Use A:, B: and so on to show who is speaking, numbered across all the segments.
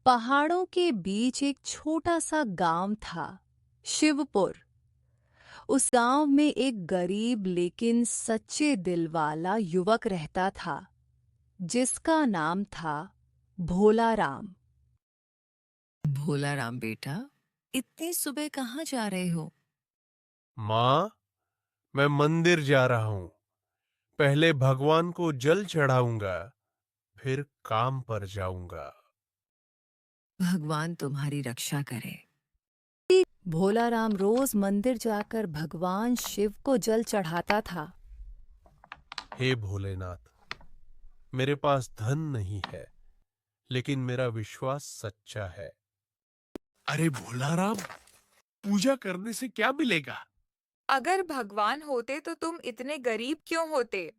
A: पहाड़ों के बीच एक छोटा सा गांव था, शिवपुर। उस गांव में एक गरीब लेकिन सच्चे दिल वाला युवक रहता था, जिसका नाम था भोला राम।
B: भोला राम बेटा, इतनी सुबह कहाँ जा रहे हो?
C: माँ, मैं मंदिर जा रहा हूँ। पहले भगवान को जल चढ़ाऊंगा, फिर काम पर जाऊंगा।
B: भगवान तुम्हारी रक्षा करे।
A: भोला राम रोज मंदिर जाकर भगवान शिव को जल चढ़ाता था।
C: हे भोलेनाथ, मेरे पास धन नहीं है, लेकिन मेरा विश्वास सच्चा है। अरे भोला राम, पूजा करने से क्या मिलेगा?
D: अगर भगवान होते तो तुम इतने गरीब क्यों होते?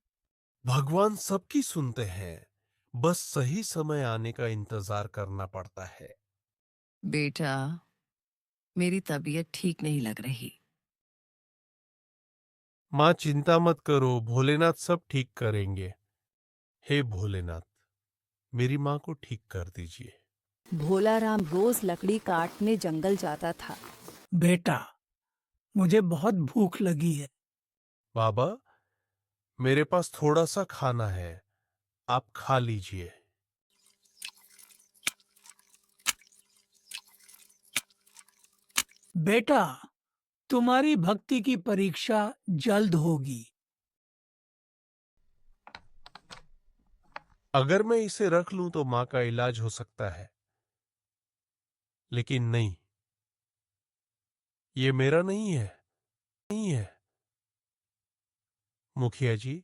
C: भगवान सबकी सुनते हैं, बस सही समय आने का इंतजार करना पड़ता है।
B: बेटा, मेरी तबीयत ठीक नहीं लग रही।
C: माँ, चिंता मत करो, भोलेनाथ सब ठीक करेंगे। हे भोलेनाथ, मेरी माँ को ठीक कर दीजिए।
A: भोला राम रोज लकड़ी काटने जंगल जाता था।
E: बेटा, मुझे बहुत भूख लगी है।
C: बाबा, मेरे पास थोड़ा सा खाना है, आप खा लीजिए।
E: बेटा, तुम्हारी भक्ति की परीक्षा जल्द होगी।
C: अगर मैं इसे रख लूं तो माँ का इलाज हो सकता है, लेकिन नहीं, ये मेरा नहीं है। नहीं है मुखिया जी,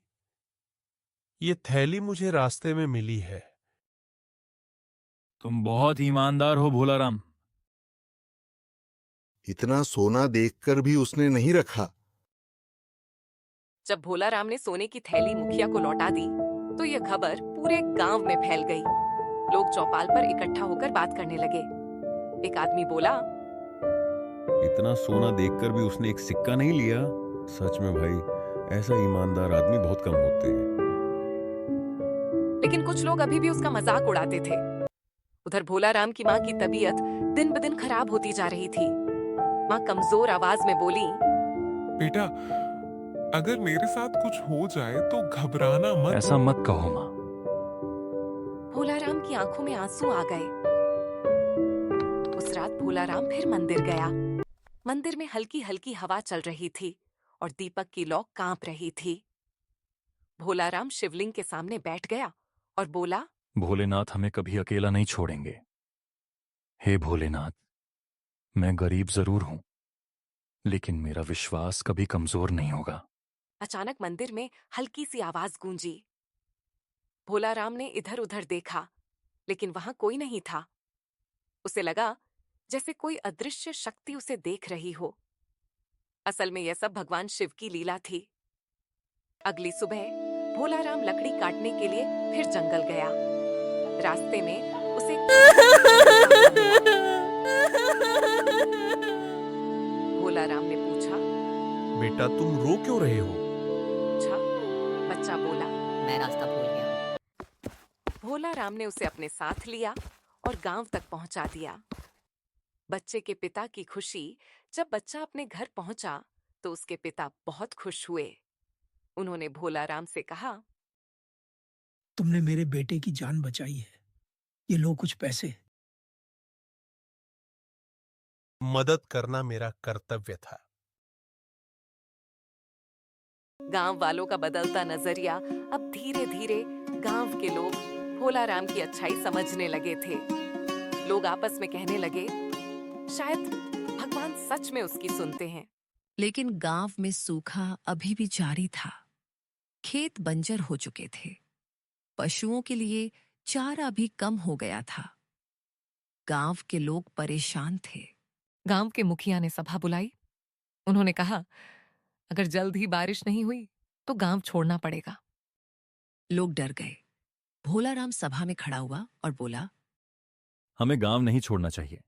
C: ये थैली मुझे रास्ते में मिली है।
F: तुम बहुत ईमानदार हो भोला राम।
G: इतना सोना देखकर भी उसने नहीं रखा।
H: जब भोला राम ने सोने की थैली मुखिया को लौटा दी, तो यह खबर पूरे गांव में फैल गई। लोग चौपाल पर इकट्ठा होकर बात करने लगे। एक आदमी बोला,
F: इतना सोना देखकर भी उसने एक सिक्का नहीं लिया। सच में भाई, ऐसा ईमानदार आदमी बहुत कम होते हैं।
H: लेकिन कुछ लोग अभी भी उसका मजाक उड़ाते थे। उधर भोला राम की माँ की तबीयत दिन ब दिन खराब होती जा रही थी। माँ कमजोर आवाज में बोली,
I: बेटा, अगर मेरे साथ कुछ हो जाए तो घबराना मत।
F: ऐसा मत कहो माँ।
H: भोला राम की आंखों में आंसू आ गए। उस रात भोला राम फिर मंदिर गया। मंदिर में हल्की हल्की हवा चल रही थी और दीपक की लौ कांप रही थी। भोला राम शिवलिंग के सामने बैठ गया और बोला,
F: भोलेनाथ हमें कभी अकेला नहीं छोड़ेंगे। हे भोलेनाथ, मैं गरीब जरूर हूं, लेकिन मेरा विश्वास कभी कमजोर नहीं होगा।
H: अचानक मंदिर में हल्की सी आवाज गूंजी। भोला राम ने इधर उधर देखा, लेकिन वहां कोई नहीं था। उसे लगा जैसे कोई अदृश्य शक्ति उसे देख रही हो। असल में यह सब भगवान शिव की लीला थी। अगली सुबह भोला राम लकड़ी काटने के लिए फिर जंगल गया। रास्ते में उसे भोला राम ने पूछा,
C: बेटा, तुम रो क्यों रहे हो?
H: पूछा। बच्चा बोला,
J: मैं रास्ता भूल गया।
H: भोला राम ने उसे अपने साथ लिया और गांव तक पहुंचा दिया। बच्चे के पिता की खुशी, जब बच्चा अपने घर पहुंचा तो उसके पिता बहुत खुश हुए। उन्होंने भोला राम से कहा,
E: तुमने मेरे बेटे की जान बचाई है। ये लो कुछ पैसे।
C: मदद करना मेरा कर्तव्य था।
H: गांव वालों का बदलता नजरिया अब धीरे धीरे गांव के लोग भोला राम की अच्छाई समझने लगे थे। लोग आपस में कहने लगे, शायद भगवान सच में उसकी सुनते हैं।
B: लेकिन गांव में सूखा अभी भी जारी था। खेत बंजर हो चुके थे। पशुओं के लिए चारा भी कम हो गया था। गांव के लोग परेशान थे।
H: गांव के मुखिया ने सभा बुलाई। उन्होंने कहा, अगर जल्द ही बारिश नहीं हुई तो गांव छोड़ना पड़ेगा।
B: लोग डर गए। भोला राम सभा में खड़ा हुआ और बोला,
F: हमें गांव नहीं छोड़ना चाहिए।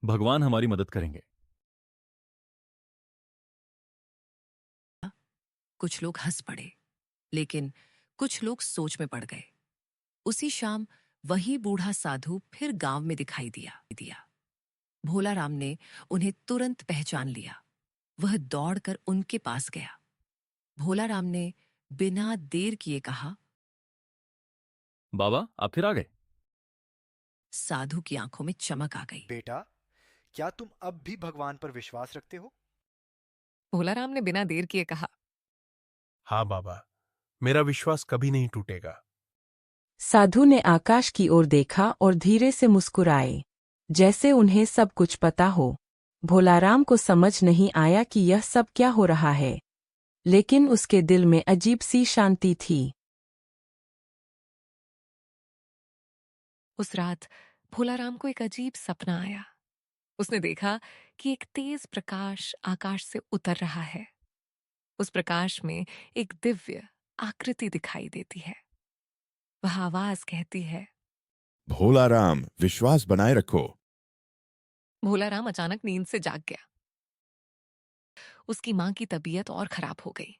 F: भगवान हमारी मदद करेंगे।
B: कुछ लोग हंस पड़े, लेकिन कुछ लोग सोच में पड़ गए। उसी शाम वही बूढ़ा साधु फिर गांव में दिखाई दिया। भोला राम ने उन्हें तुरंत पहचान लिया। वह दौड़कर उनके पास गया। भोला राम ने बिना देर किए कहा,
F: बाबा आप फिर आ गए।
B: साधु की आंखों में चमक आ गई।
K: बेटा, क्या तुम अब भी भगवान पर विश्वास रखते हो?
H: भोला राम ने बिना देर किए कहा,
C: हाँ बाबा, मेरा विश्वास कभी नहीं टूटेगा।
L: साधु ने आकाश की ओर देखा और धीरे से मुस्कुराए, जैसे उन्हें सब कुछ पता हो। भोलाराम को समझ नहीं आया कि यह सब क्या हो रहा है, लेकिन उसके दिल में अजीब सी शांति थी।
H: उस रात भोला राम को एक अजीब सपना आया। उसने देखा कि एक तेज प्रकाश आकाश से उतर रहा है। उस प्रकाश में एक दिव्य आकृति दिखाई देती है। वह आवाज कहती है,
M: भोला राम, विश्वास बनाए रखो।
H: भोला राम अचानक नींद से जाग गया। उसकी मां की तबीयत और खराब हो गई।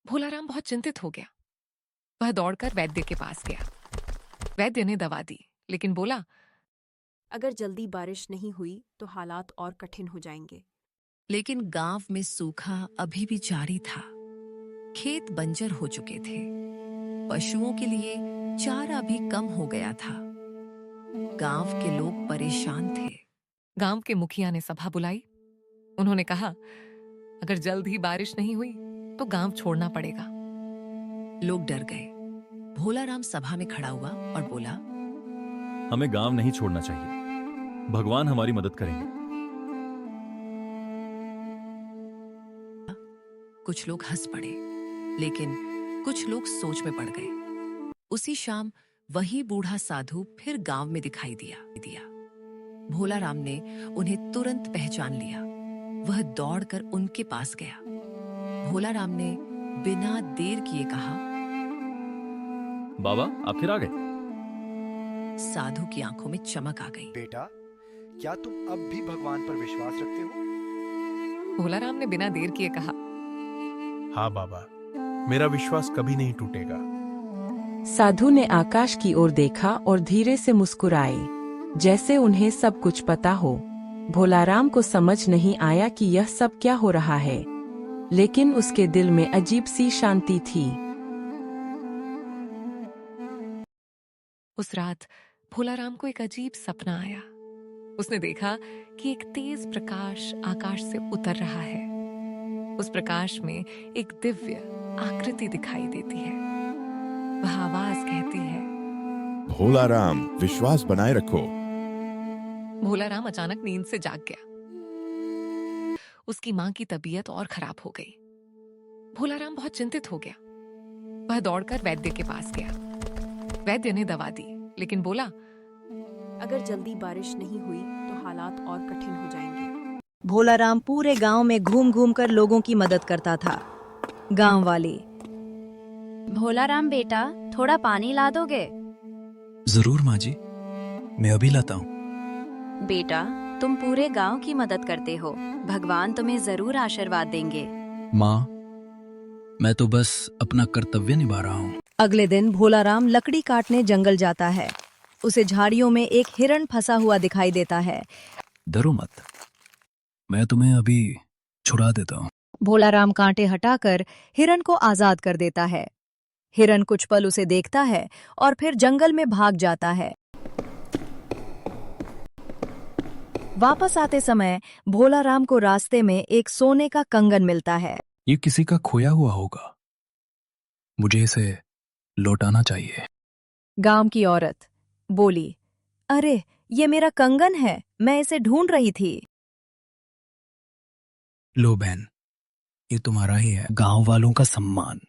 H: भोला राम बहुत चिंतित हो गया। वह दौड़कर वैद्य के पास गया। वैद्य ने दवा दी, लेकिन बोला,
N: अगर जल्दी बारिश नहीं हुई तो हालात और कठिन हो जाएंगे।
B: लेकिन गांव में सूखा अभी भी जारी था। खेत बंजर हो चुके थे। पशुओं के लिए चारा भी कम हो गया था। गांव के लोग परेशान थे।
H: गांव के मुखिया ने सभा बुलाई। उन्होंने कहा, अगर जल्द ही बारिश नहीं हुई तो गांव छोड़ना पड़ेगा।
B: लोग डर गए। भोला राम सभा में खड़ा हुआ और बोला,
F: हमें गांव नहीं छोड़ना चाहिए। भगवान हमारी मदद करेंगे।
B: कुछ लोग हंस पड़े, लेकिन कुछ लोग सोच में पड़ गए। उसी शाम वही बूढ़ा साधु फिर गांव में दिखाई दिया। भोला राम ने उन्हें तुरंत पहचान लिया। वह दौड़कर उनके पास गया। भोला राम ने बिना देर किए कहा,
F: बाबा आप फिर आ गए।
B: साधु की आंखों में चमक आ गई।
K: बेटा, क्या तुम अब भी भगवान पर विश्वास रखते हो?
H: भोला राम ने बिना देर किए कहा,
C: हाँ बाबा, मेरा विश्वास कभी नहीं टूटेगा।
L: साधु ने आकाश की ओर देखा और धीरे से मुस्कुराए, जैसे उन्हें सब कुछ पता हो। भोलाराम को समझ नहीं आया कि यह सब क्या हो रहा है, लेकिन उसके दिल में अजीब सी शांति थी।
H: उस रात भोला राम को एक अजीब सपना आया। उसने देखा कि एक तेज प्रकाश आकाश से उतर रहा है। उस प्रकाश में एक दिव्य आकृति दिखाई देती है। वह आवाज कहती है,
M: भोला राम, विश्वास बनाए रखो।
H: भोला राम अचानक नींद से जाग गया। उसकी मां की तबीयत और खराब हो गई। भोला राम बहुत चिंतित हो गया। वह दौड़कर वैद्य के पास गया। वैद्य ने दवा दी, लेकिन बोला,
N: अगर जल्दी बारिश नहीं हुई तो हालात और कठिन हो जाएंगे।
O: भोला राम पूरे गांव में घूम घूम कर लोगों की मदद करता था। गांव वाले,
P: भोला राम बेटा, थोड़ा पानी ला दोगे?
Q: जरूर माँ जी, मैं अभी लाता हूँ।
P: बेटा, तुम पूरे गांव की मदद करते हो। भगवान तुम्हें जरूर आशीर्वाद देंगे।
Q: माँ, मैं तो बस अपना कर्तव्य निभा रहा हूँ।
O: अगले दिन भोला राम लकड़ी काटने जंगल जाता है। उसे झाड़ियों में एक हिरण फंसा हुआ दिखाई देता है।
Q: डरो मत, मैं तुम्हें अभी छुड़ा देता हूँ।
O: भोला राम कांटे हटाकर हिरण को आजाद कर देता है। हिरण कुछ पल उसे देखता है और फिर जंगल में भाग जाता है। वापस आते समय भोला राम को रास्ते में एक सोने का कंगन मिलता है।
Q: ये किसी का खोया हुआ होगा, मुझे इसे लौटाना चाहिए।
O: गांव की औरत बोली, अरे ये मेरा कंगन है, मैं इसे ढूंढ रही थी।
Q: लो बहन, ये तुम्हारा ही है। गांव वालों का सम्मान।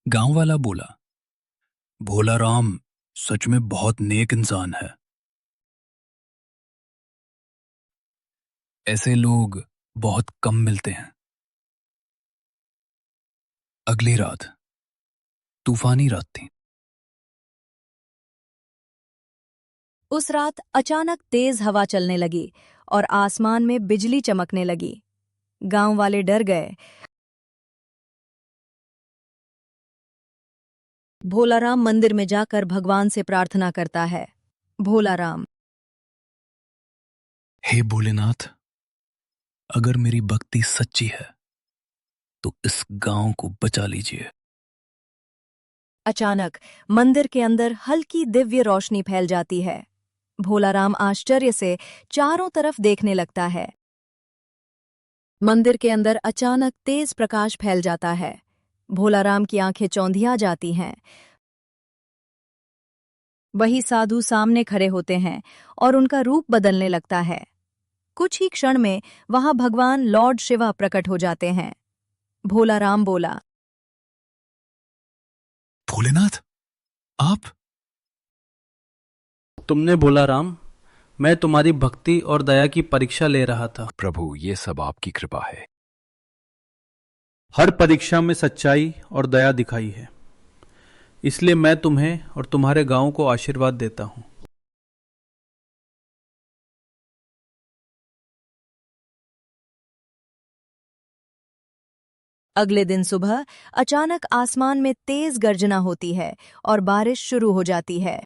Q: गांव वाला बोला, भोला राम सच में बहुत नेक इंसान है। ऐसे लोग बहुत कम मिलते हैं। अगली रात तूफानी रात थी।
O: उस रात अचानक तेज हवा चलने लगी और आसमान में बिजली चमकने लगी। गांव वाले डर गए। भोलाराम मंदिर में जाकर भगवान से प्रार्थना करता है। भोलाराम,
Q: हे भोलेनाथ, अगर मेरी भक्ति सच्ची है तो इस गांव को बचा लीजिए।
O: अचानक मंदिर के अंदर हल्की दिव्य रोशनी फैल जाती है। भोलाराम आश्चर्य से चारों तरफ देखने लगता है। मंदिर के अंदर अचानक तेज प्रकाश फैल जाता है। भोलाराम की आंखें चौंधिया जाती हैं। वही साधु सामने खड़े होते हैं और उनका रूप बदलने लगता है। कुछ ही क्षण में वहां भगवान लॉर्ड शिवा प्रकट हो जाते हैं। भोलाराम बोला,
Q: भोलेनाथ, आप?
R: तुमने बोला राम, मैं तुम्हारी भक्ति और दया की परीक्षा ले रहा था।
F: प्रभु, ये सब आपकी कृपा है।
R: हर परीक्षा में सच्चाई और दया दिखाई है, इसलिए मैं तुम्हें और तुम्हारे गांव को आशीर्वाद देता हूं।
O: अगले दिन सुबह अचानक आसमान में तेज गर्जना होती है और बारिश शुरू हो जाती है।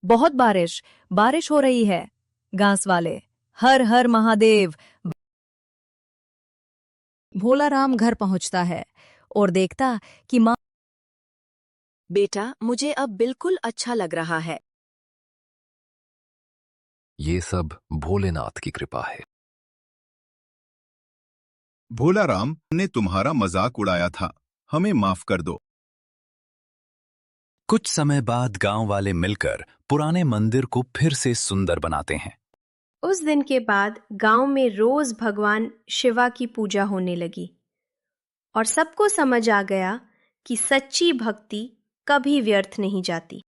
O: बहुत बारिश हो रही है। घास वाले, हर हर महादेव। भोलाराम घर पहुंचता है और देखता कि मां, बेटा, मुझे अब बिल्कुल अच्छा लग रहा है।
F: ये सब भोलेनाथ की कृपा है।
M: भोलाराम ने तुम्हारा मजाक उड़ाया था, हमें माफ कर दो।
F: कुछ समय बाद गांव वाले मिलकर पुराने मंदिर को फिर से सुंदर बनाते हैं।
S: उस दिन के बाद गांव में रोज भगवान शिवा की पूजा होने लगी और सबको समझ आ गया कि सच्ची भक्ति कभी व्यर्थ नहीं जाती।